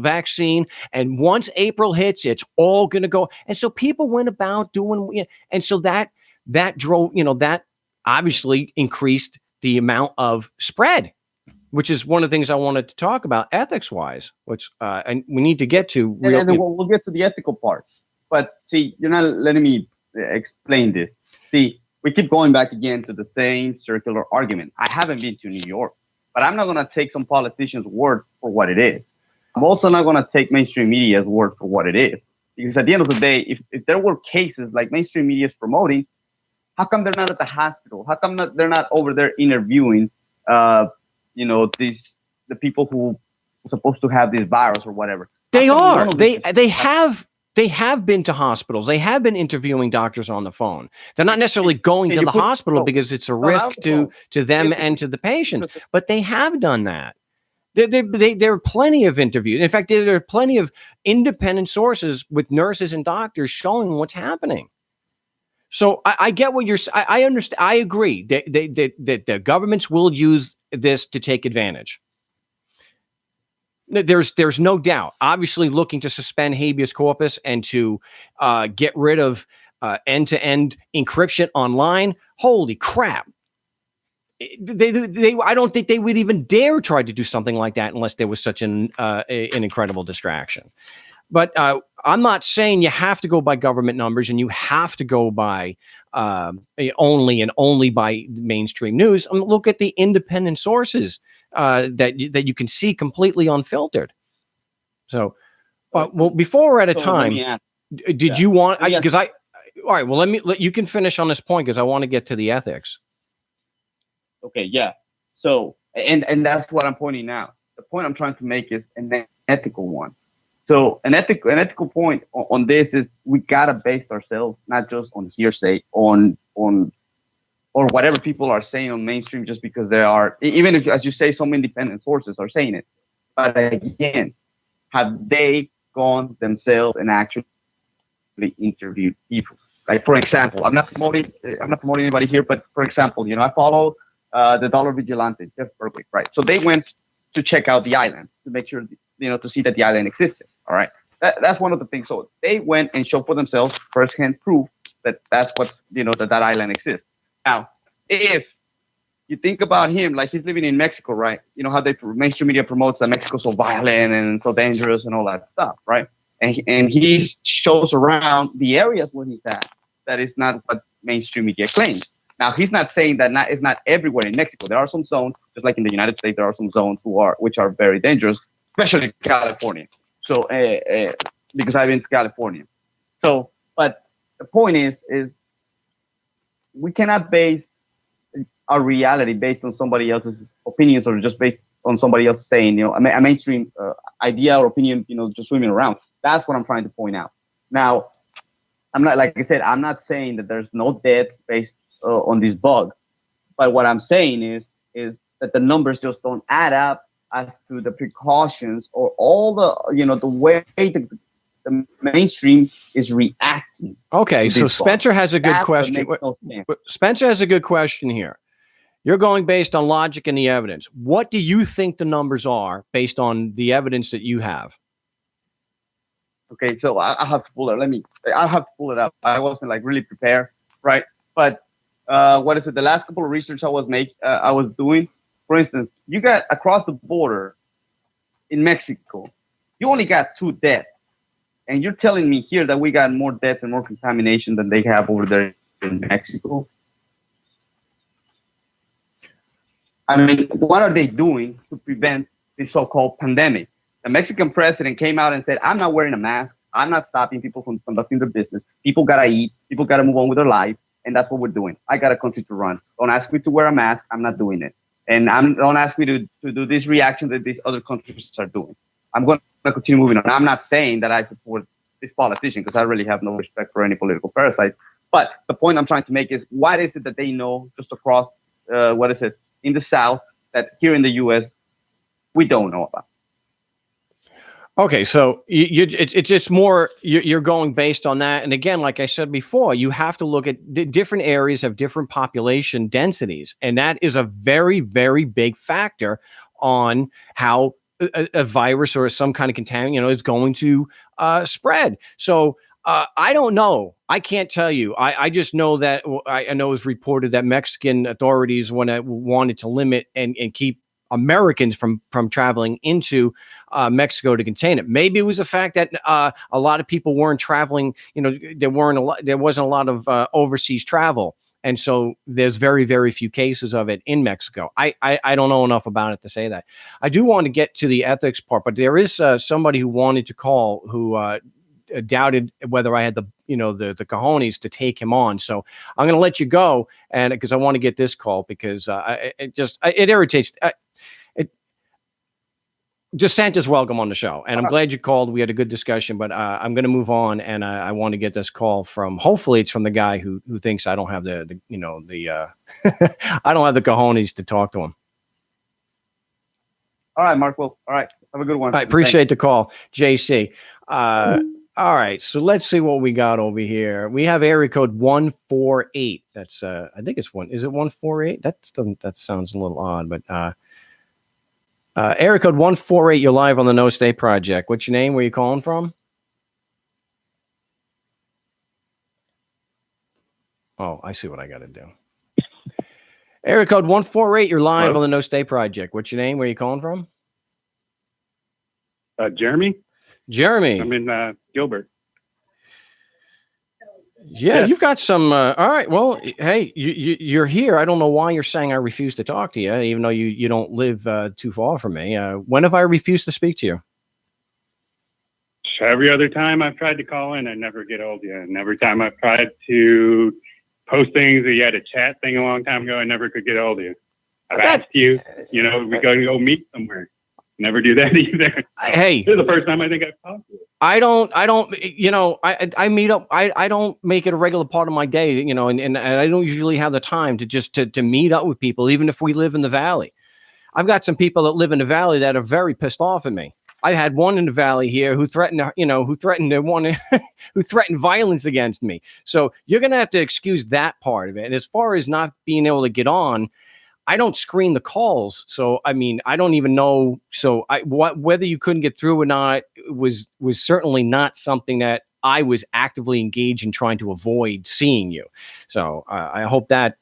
vaccine, and once April hits, it's all going to go. And so people went about doing, and so that drove, that obviously increased the amount of spread, which is one of the things I wanted to talk about ethics-wise, which and we need to get to. And then we'll get to the ethical part. But see, you're not letting me explain this. See, we keep going back again to the same circular argument. I haven't been to New York, but I'm not going to take some politician's word for what it is. I'm also not going to take mainstream media's word for what it is. Because at the end of the day, if there were cases like mainstream media is promoting, how come they're not at the hospital? How come they're not over there interviewing the people who are supposed to have this virus or whatever? They are. They have been to hospitals. They have been interviewing doctors on the phone. They're not necessarily going to the hospital because it's a risk to them and to the patients, but they have done that. There are plenty of interviews. In fact, there are plenty of independent sources with nurses and doctors showing what's happening. So I get what you're saying. I understand. I agree that the governments will use this to take advantage. There's no doubt. Obviously, looking to suspend habeas corpus and to get rid of end-to-end encryption online. Holy crap! I don't think they would even dare try to do something like that unless there was such an incredible distraction. But I'm not saying you have to go by government numbers and you have to go by only by mainstream news. Look at the independent sources that you can see completely unfiltered. So, well, before we're out of time, did you want? Because all right. Well, let you can finish on this point because I want to get to the ethics. Okay. Yeah. So, and that's what I'm pointing out. The point I'm trying to make is an ethical one. So an ethical point on this is we gotta base ourselves not just on hearsay, or whatever people are saying on mainstream, just because they are, even if, as you say, some independent sources are saying it. But again, have they gone themselves and actually interviewed people? Like, for example, I'm not promoting anybody here, but for example, I follow the Dollar Vigilante, Jeff Berkeley, right? So they went to check out the island to make sure, to see that the island existed. All right. That's one of the things. So they went and showed for themselves firsthand proof that that's what, that island exists. Now, if you think about him, like he's living in Mexico, right? You know how mainstream media promotes that Mexico's so violent and so dangerous and all that stuff, right? And he shows around the areas where he's at that is not what mainstream media claims. Now, he's not saying that it's not everywhere in Mexico. There are some zones, just like in the United States, there are some zones which are very dangerous, especially California. So, because I've been to California. So, but the point is we cannot base our reality based on somebody else's opinions or just based on somebody else saying, a mainstream idea or opinion, just swimming around. That's what I'm trying to point out. Now, I'm not, like I said, I'm not saying that there's no death based on this bug, but what I'm saying is that the numbers just don't add up as to the precautions or all the, the way the mainstream is reacting. Okay, so Spencer has a good question. No Spencer has a good question here. You're going based on logic and the evidence. What do you think the numbers are based on the evidence that you have? Okay, so I have to pull it. I have to pull it up. I wasn't really prepared, right? But what is it? The last couple of research I was doing, for instance, you got across the border in Mexico, you only got 2 deaths, and you're telling me here that we got more deaths and more contamination than they have over there in Mexico. I mean, what are they doing to prevent this so-called pandemic? The Mexican president came out and said, I'm not wearing a mask. I'm not stopping people from conducting their business. People got to eat. People got to move on with their life. And that's what we're doing. I got a country to run. Don't ask me to wear a mask. I'm not doing it. And don't ask me to do this reaction that these other countries are doing. I'm going to continue moving on. I'm not saying that I support this politician because I really have no respect for any political parasite. But the point I'm trying to make is, what is it that they know just across, in the South that here in the U.S. we don't know about? Okay, so it's just more you're going based on that, and again, like I said before, you have to look at different areas have different population densities, and that is a very, very big factor on how a virus or some kind of contaminant, is going to spread. So I don't know. I can't tell you. I just know that I know it was reported that Mexican authorities wanted to limit and keep Americans from traveling into Mexico to contain it. Maybe it was the fact that a lot of people weren't traveling. There wasn't a lot of overseas travel, and so there's very, very few cases of it in Mexico. I don't know enough about it to say that. I do want to get to the ethics part, but there is somebody who wanted to call who doubted whether I had the cojones to take him on. So I'm going to let you go, and because I want to get this call because it irritates. DeSantis, welcome on the show, and I'm glad you called. We had a good discussion, but I'm going to move on, and I want to get this call from. Hopefully, it's from the guy who thinks I don't have the I don't have the cojones to talk to him. All right, Mark. Well, all right. Have a good one. I appreciate the call, JC. All right, so let's see what we got over here. We have area code 148. That's I think it's one. Is it 148? That sounds a little odd, but. Area code 148, you're live on the No State Project. What's your name? Where you calling from? Oh, I see what I got to do. Area code 148, you're live on the No State Project. What's your name? Where you calling from? Jeremy. Jeremy. I'm in Gilbert. Yeah, you've got some. All right. Well, hey, you're here. I don't know why you're saying I refuse to talk to you, even though you don't live too far from me. When have I refused to speak to you? Every other time I've tried to call in, I never get hold of you. And every time I've tried to post things, you had a chat thing a long time ago, I never could get hold of you. I've asked you, we go meet somewhere. Never do that either. Hey, this is the first time I think I've talked to you. I don't, I meet up. I don't make it a regular part of my day, and I don't usually have the time to meet up with people, even if we live in the Valley. I've got some people that live in the Valley that are very pissed off at me. I had one in the Valley here who threatened violence against me. So you're going to have to excuse that part of it. And as far as not being able to get on, I don't screen the calls. So, I mean, I don't even know. So whether you couldn't get through or not was certainly not something that I was actively engaged in trying to avoid seeing you. So I hope that,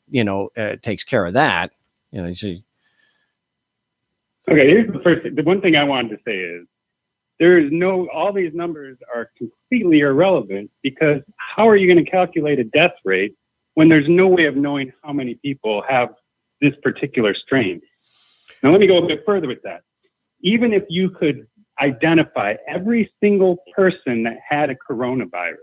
takes care of that. Okay. Here's the one thing I wanted to say is all these numbers are completely irrelevant because how are you going to calculate a death rate when there's no way of knowing how many people have this particular strain? Now, let me go a bit further with that. Even if you could identify every single person that had a coronavirus,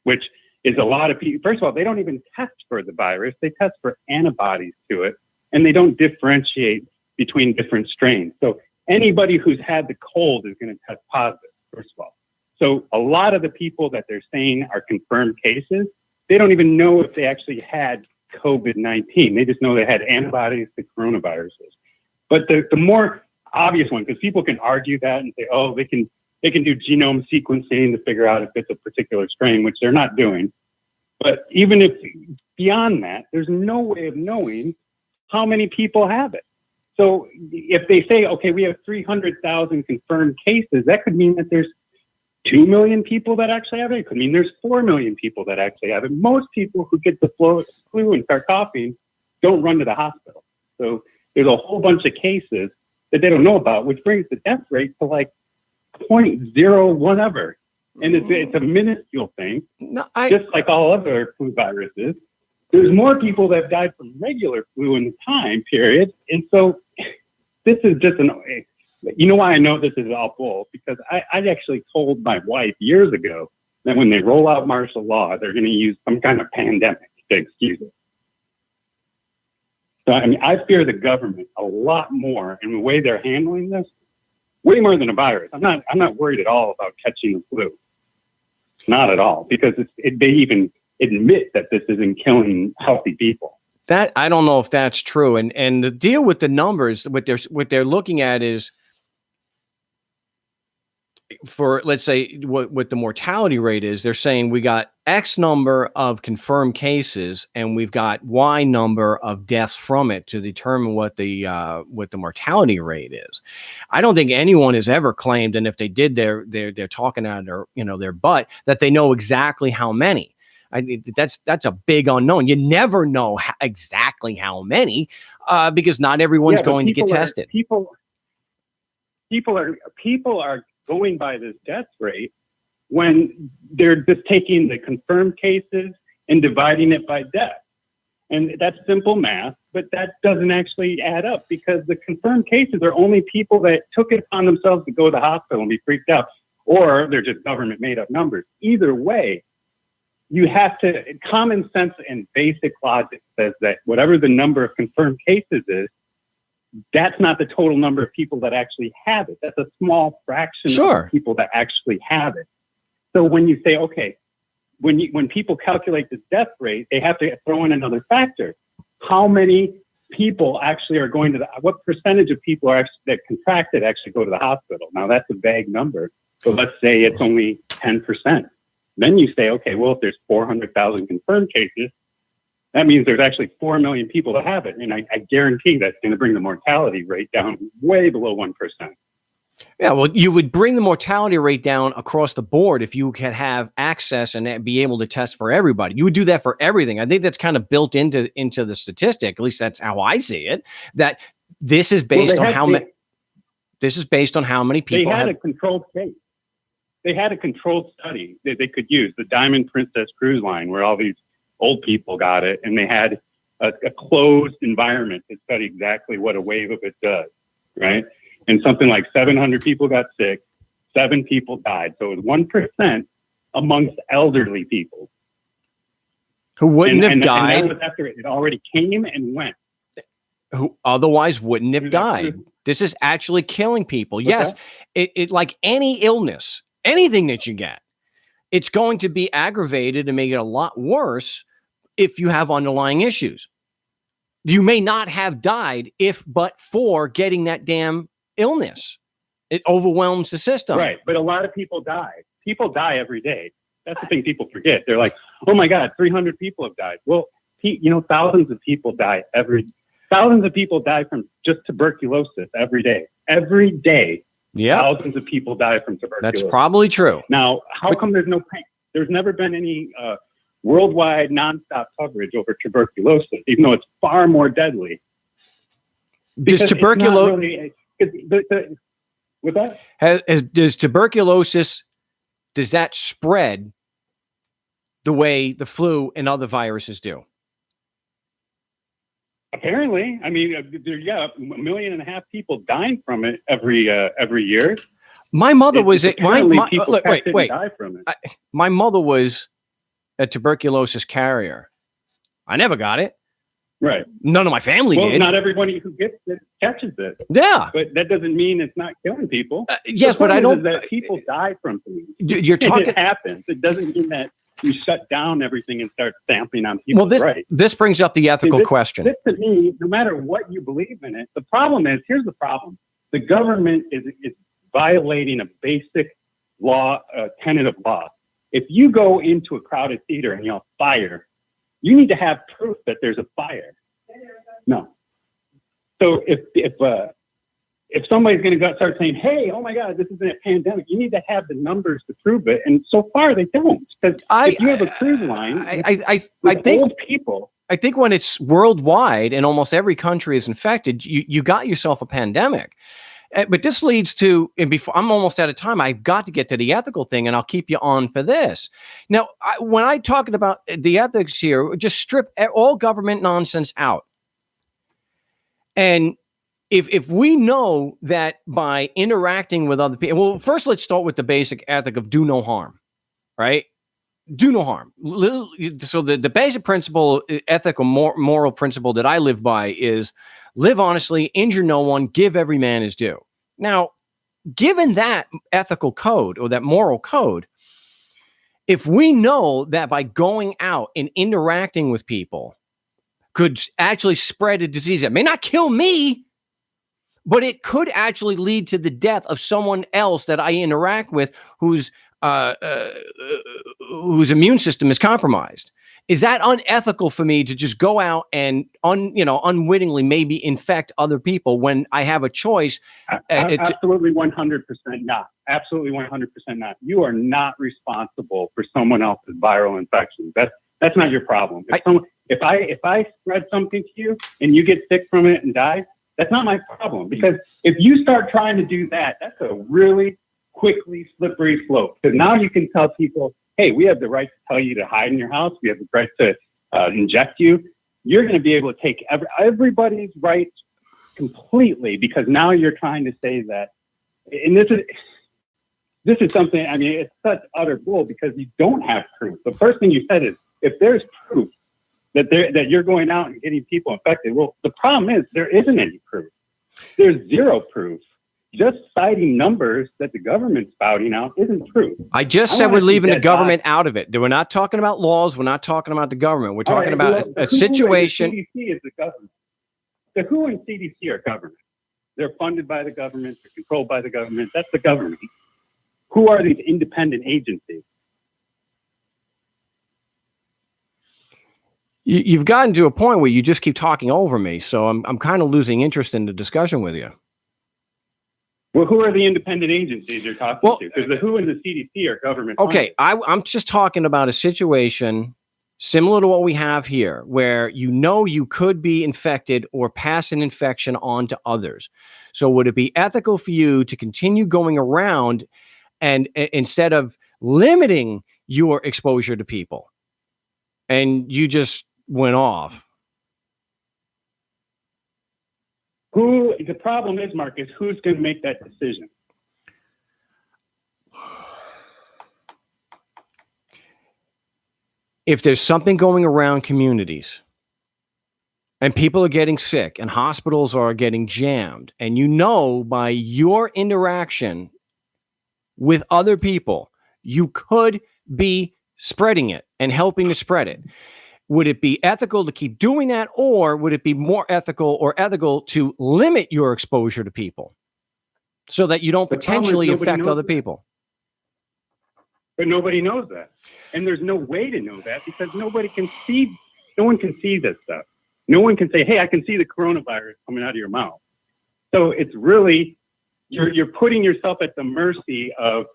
which is a lot of people. First of all, they don't even test for the virus. They test for antibodies to it, and they don't differentiate between different strains. So anybody who's had the cold is going to test positive, first of all. So a lot of the people that they're saying are confirmed cases, they don't even know if they actually had COVID-19. They just know they had antibodies to coronaviruses. But the more obvious one, because people can argue that and say, oh, they can do genome sequencing to figure out if it's a particular strain, which they're not doing. But even if beyond that, there's no way of knowing how many people have it. So if they say, okay, we have 300,000 confirmed cases, that could mean that there's 2 million people that actually have it. It could mean there's 4 million people that actually have it. Most people who get the flu and start coughing don't run to the hospital. So there's a whole bunch of cases that they don't know about, which brings the death rate to like 0.01 ever. And it's a minuscule thing, just like all other flu viruses. There's more people that have died from regular flu in the time period. And so this is just you know why I know this is all bull? Because I actually told my wife years ago that when they roll out martial law, they're going to use some kind of pandemic to excuse it. So, I mean, I fear the government a lot more in the way they're handling this, way more than a virus. I'm not worried at all about catching the flu. Not at all, because they even admit that this isn't killing healthy people. That I don't know if that's true. And the deal with the numbers, what they're looking at is, for let's say what the mortality rate is, they're saying we got X number of confirmed cases and we've got Y number of deaths from it to determine what the mortality rate is. I don't think anyone has ever claimed, and if they did, they're talking out of their butt, that they know exactly how many. That's a big unknown. You never know exactly how many because not everyone's going to get tested. People are going by this death rate when they're just taking the confirmed cases and dividing it by death. And that's simple math, but that doesn't actually add up because the confirmed cases are only people that took it upon themselves to go to the hospital and be freaked out, or they're just government made up numbers. Either way, you have to, common sense and basic logic says that whatever the number of confirmed cases is, that's not the total number of people that actually have it. That's a small fraction of people that actually have it. So when you say, okay, when people calculate the death rate, they have to throw in another factor. How many people actually are going to what percentage of people are that contracted actually go to the hospital? Now that's a vague number. So let's say it's only 10%. Then you say, okay, well, if there's 400,000 confirmed cases, that means there's actually 4 million people that have it. And I guarantee that's going to bring the mortality rate down way below 1%. Yeah, well, you would bring the mortality rate down across the board if you could have access and be able to test for everybody. You would do that for everything. I think that's kind of built into the statistic. At least that's how I see it. That this is based on how many. This is based on how many people. They had a controlled case. They had a controlled study that they could use, the Diamond Princess cruise line, where all these old people got it, and they had a closed environment to study exactly what a wave of it does, right? And something like 700 people got sick, 7 people died. So it was 1% amongst elderly people. Who wouldn't have died. And that was after it already came and went. Who otherwise wouldn't have died. This is actually killing people. Yes, it like any illness, anything that you get, it's going to be aggravated and make it a lot worse if you have underlying issues. You may not have died but for getting that damn illness. It overwhelms the system. Right, but a lot of people die. People die every day. That's the thing people forget. They're like, oh my God, 300 people have died. Well, thousands of people die thousands of people die from just tuberculosis every day. Every day. Yeah, thousands of people die from tuberculosis. That's probably true. Now, how come there's no pain? There's never been any worldwide nonstop coverage over tuberculosis, even though it's far more deadly. Does tuberculosis? With that, does tuberculosis? Does that spread the way the flu and other viruses do? Apparently, I mean, 1.5 million people dying from it every year. My mother was Wait. Die from it. My mother was a tuberculosis carrier. I never got it. Right. None of my family did. Not everybody who gets it catches it. Yeah. But that doesn't mean it's not killing people. Yes, but I don't. That people die from things. You're talking. It happens. It doesn't mean that you shut down everything and start stamping on people. Well, this brings up the ethical question. This to me, no matter what you believe in it, the problem is, here's the problem. The government is violating a basic law, tenet of law. If you go into a crowded theater and yell fire, you need to have proof that there's a fire. No. So if somebody's going to start saying, "Hey, oh my God, this is a pandemic," you need to have the numbers to prove it. And so far, they don't. Because if you have a cruise line, I think old people. I think when it's worldwide and almost every country is infected, you got yourself a pandemic. But this leads to, and before I'm almost out of time, I've got to get to the ethical thing, and I'll keep you on for this. Now, when I talking about the ethics here, just strip all government nonsense out. And if we know that by interacting with other people, well, first let's start with the basic ethic of do no harm, right? Do no harm. So the basic principle, ethical, moral principle that I live by is live honestly, injure no one, give every man his due. Now, given that ethical code or that moral code, if we know that by going out and interacting with people could actually spread a disease that may not kill me, but it could actually lead to the death of someone else that I interact with whose immune system is compromised. Is that unethical for me to just go out and unwittingly maybe infect other people when I have a choice? Absolutely 100% not. Absolutely 100% not. You are not responsible for someone else's viral infection. That's not your problem. If I spread something to you and you get sick from it and die, that's not my problem. Because if you start trying to do that, that's a really quickly slippery slope. Because now you can tell people, hey, we have the right to tell you to hide in your house. We have the right to inject you. You're going to be able to take everybody's rights completely, because now you're trying to say that. And this is something, I mean, it's such utter bull because you don't have proof. The first thing you said is, if there's proof that you're going out and getting people infected, well, the problem is there isn't any proof. There's zero proof. Just citing numbers that the government's spouting out isn't true. I just said we're leaving the government out of it. We're not talking about laws. We're not talking about the government. We're talking about a situation. The CDC is the government. The WHO and CDC are government. They're funded by the government. They're controlled by the government. That's the government. Who are these independent agencies? You've gotten to a point where you just keep talking over me. So I'm kind of losing interest in the discussion with you. Well, who are the independent agencies you're talking to? Because the WHO and the CDC are government. Okay, I'm just talking about a situation similar to what we have here, where you could be infected or pass an infection on to others. So would it be ethical for you to continue going around and instead of limiting your exposure to people? And you just went off. The problem is, Marcus, who's going to make that decision? If there's something going around communities and people are getting sick and hospitals are getting jammed, and by your interaction with other people, you could be spreading it and helping to spread it. Would it be ethical to keep doing that, or would it be more ethical to limit your exposure to people so that you don't potentially affect other people? But nobody knows that. And there's no way to know that because no one can see this stuff. No one can say, hey, I can see the coronavirus coming out of your mouth. So it's really, you're putting yourself at the mercy of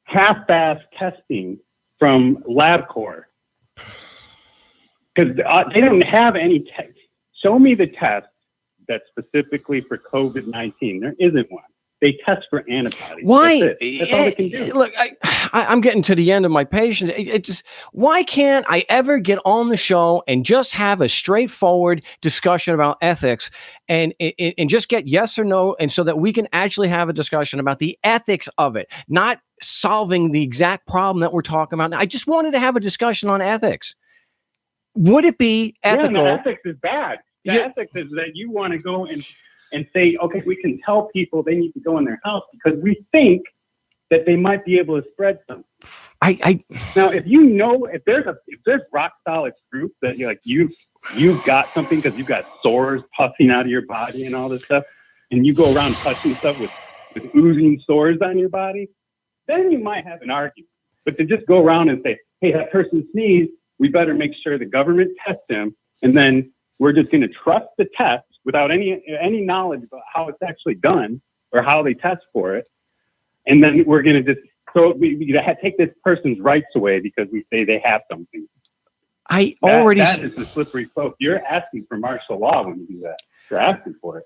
half-assed testing from LabCorp. Because they don't have any test. Show me the test that's specifically for COVID-19. There isn't one. They test for antibodies. Why? That's all they can do. Look, I'm getting to the end of my patience. It just, why can't I ever get on the show and just have a straightforward discussion about ethics and just get yes or no, and so that we can actually have a discussion about the ethics of it, not solving the exact problem that we're talking about. I just wanted to have a discussion on ethics. Would it be ethical? Yeah, no, ethics is bad. Ethics is that you want to go and say, okay, we can tell people they need to go in their house because we think that they might be able to spread something. Now, if there's rock solid proof that you've got something because you've got sores puffing out of your body and all this stuff, and you go around touching stuff with oozing sores on your body, then you might have an argument. But to just go around and say, hey, that person sneezed, we better make sure the government tests him, and then we're just going to trust the test without any knowledge about how it's actually done or how they test for it. And then we're going to just, so we take this person's rights away because we say they have something. That is the slippery slope. You're asking for martial law when you do that. You're asking for it.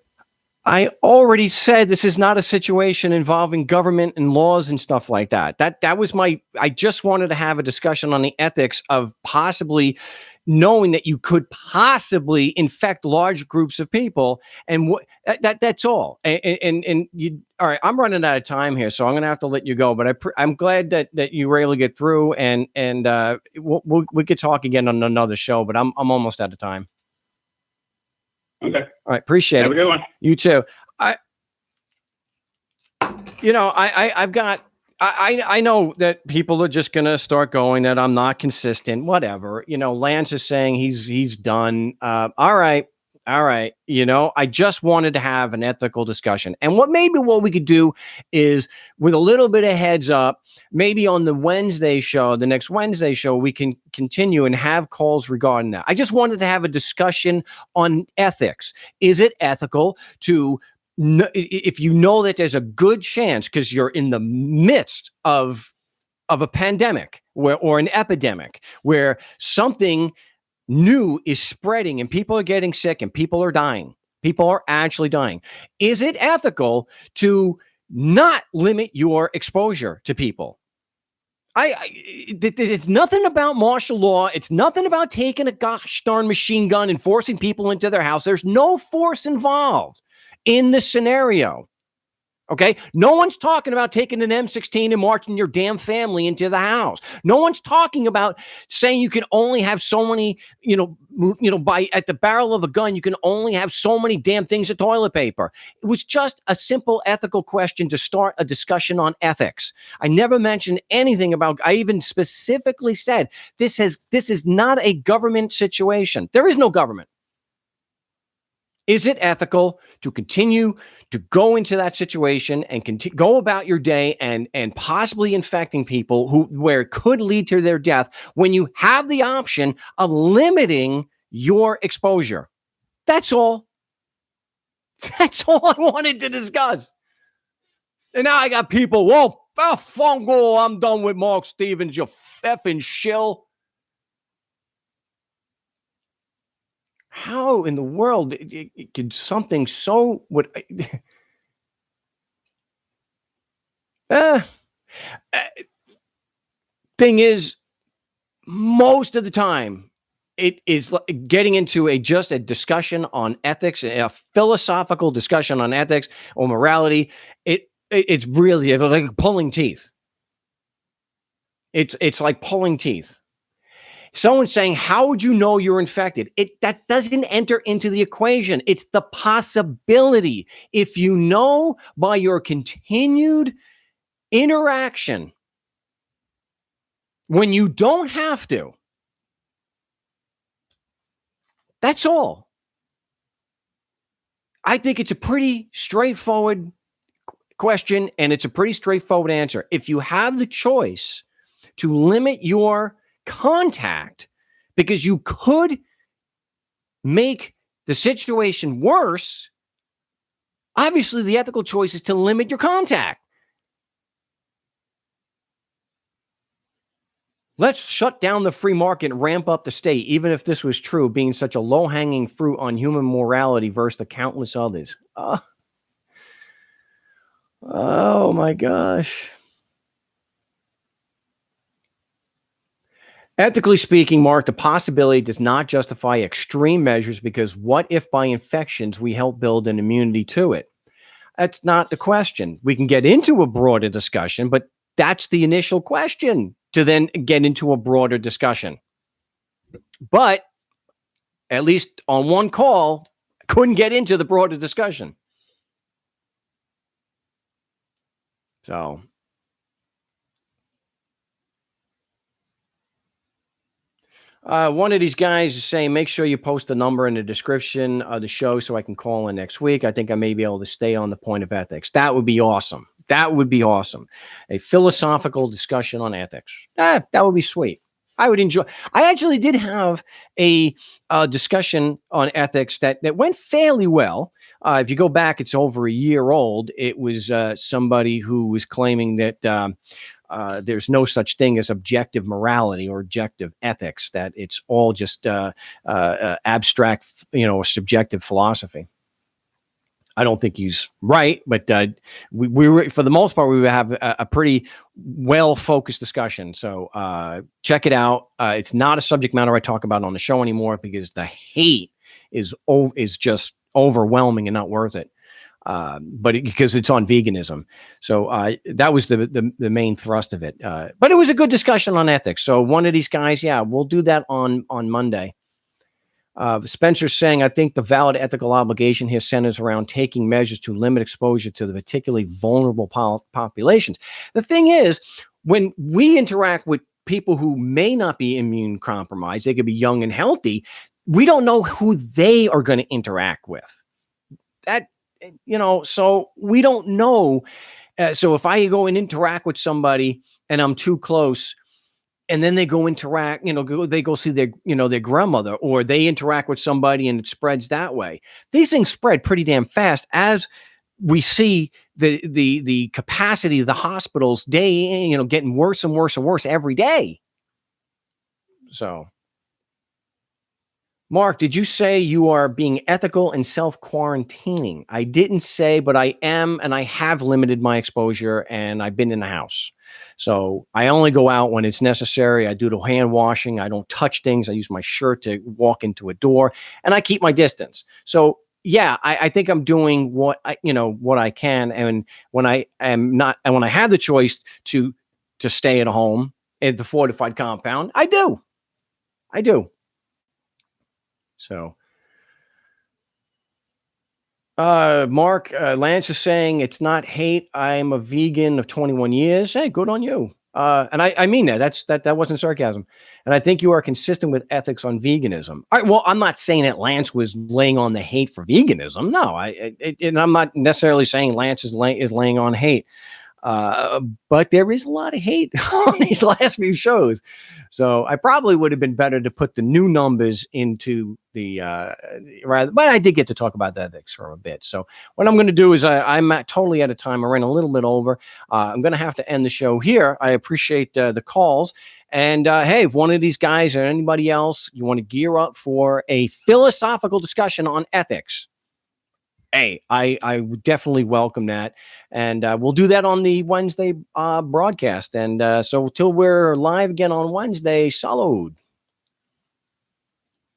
I already said this is not a situation involving government and laws and stuff like that. That was I just wanted to have a discussion on the ethics of possibly knowing that you could possibly infect large groups of people, and that's all. And you, all right, I'm running out of time here, so I'm going to have to let you go. But I'm glad that you were able to get through, and we could talk again on another show. But I'm almost out of time. Okay. All right. Appreciate it. Have a good one. You too. I know that people are just going to start going that I'm not consistent, whatever. Lance is saying he's done. All right. I just wanted to have an ethical discussion. And what we could do is, with a little bit of heads up, maybe on the next Wednesday show, we can continue and have calls regarding that. I just wanted to have a discussion on ethics. Is it ethical to, if you know that there's a good chance, because you're in the midst of a pandemic or an epidemic where something new is spreading and people are getting sick and people are dying. People are actually dying. Is it ethical to not limit your exposure to people? It's nothing about martial law. It's nothing about taking a gosh darn machine gun and forcing people into their house. There's no force involved in this scenario. Okay. No one's talking about taking an M16 and marching your damn family into the house. No one's talking about saying you can only have so many, at the barrel of a gun, you can only have so many damn things of toilet paper. It was just a simple ethical question to start a discussion on ethics. I never mentioned anything about, I even specifically said, this is not a government situation. There is no government. Is it ethical to continue to go into that situation and go about your day and possibly infecting people where it could lead to their death when you have the option of limiting your exposure? That's all. That's all I wanted to discuss. And now I got people, fungal, I'm done with Mark Stevens, you effing shill. How in the world could something so thing is, most of the time it is getting into just a discussion on ethics, a philosophical discussion on ethics or morality. It's really like pulling teeth. It's like pulling teeth. Someone's saying, how would you know you're infected? That doesn't enter into the equation. It's the possibility. If you know by your continued interaction, when you don't have to, that's all. I think it's a pretty straightforward question, and it's a pretty straightforward answer. If you have the choice to limit your contact because you could make the situation worse, obviously the ethical choice is to limit your contact. Let's shut down the free market and ramp up the state, even if this was true, being such a low-hanging fruit on human morality versus the countless others. Oh my gosh. Ethically speaking, Mark, the possibility does not justify extreme measures because what if by infections we help build an immunity to it? That's not the question. We can get into a broader discussion, but that's the initial question to then get into a broader discussion. But at least on one call, couldn't get into the broader discussion. So one of these guys is saying, make sure you post a number in the description of the show so I can call in next week. I think I may be able to stay on the point of ethics. That would be awesome. That would be awesome. A philosophical discussion on ethics. That would be sweet. I would enjoy. I actually did have a discussion on ethics that went fairly well. If you go back, it's over a year old. It was somebody who was claiming that there's no such thing as objective morality or objective ethics, that it's all just abstract, subjective philosophy. I don't think he's right, but we were, for the most part, we would have a pretty well-focused discussion. So check it out. It's not a subject matter I talk about on the show anymore because the hate is just overwhelming and not worth it. But because it's on veganism. So that was the main thrust of it. But it was a good discussion on ethics. So one of these guys, we'll do that on Monday. Spencer's saying, I think the valid ethical obligation here centers around taking measures to limit exposure to the particularly vulnerable populations. The thing is, when we interact with people who may not be immune compromised, they could be young and healthy, we don't know who they are going to interact with. So we don't know. So if I go and interact with somebody and I'm too close, and then they go interact, they go see their grandmother, or they interact with somebody and it spreads that way. These things spread pretty damn fast, as we see the capacity of the hospitals getting worse and worse and worse every day. So, Mark, did you say you are being ethical and self-quarantining? I didn't say, but I am, and I have limited my exposure, and I've been in the house. So I only go out when it's necessary. I do the hand washing. I don't touch things. I use my shirt to walk into a door, and I keep my distance. So yeah, I think I'm doing what I can. And when I am not, and when I have the choice to stay at home in the fortified compound, I do. So, Mark, Lance is saying it's not hate. I'm a vegan of 21 years. Hey, good on you. And I mean that. That wasn't sarcasm. And I think you are consistent with ethics on veganism. All right, well, I'm not saying that Lance was laying on the hate for veganism. No, and I'm not necessarily saying Lance is laying on hate. But there is a lot of hate on these last few shows. So I probably would have been better to put the new numbers into the rather, but I did get to talk about the ethics for a bit. So what I'm going to do is I'm totally out of time. I ran a little bit over. I'm going to have to end the show here. I appreciate the calls. And hey, if one of these guys or anybody else, you want to gear up for a philosophical discussion on ethics, hey, I would definitely welcome that. And we'll do that on the Wednesday broadcast. And so till we're live again on Wednesday, salud.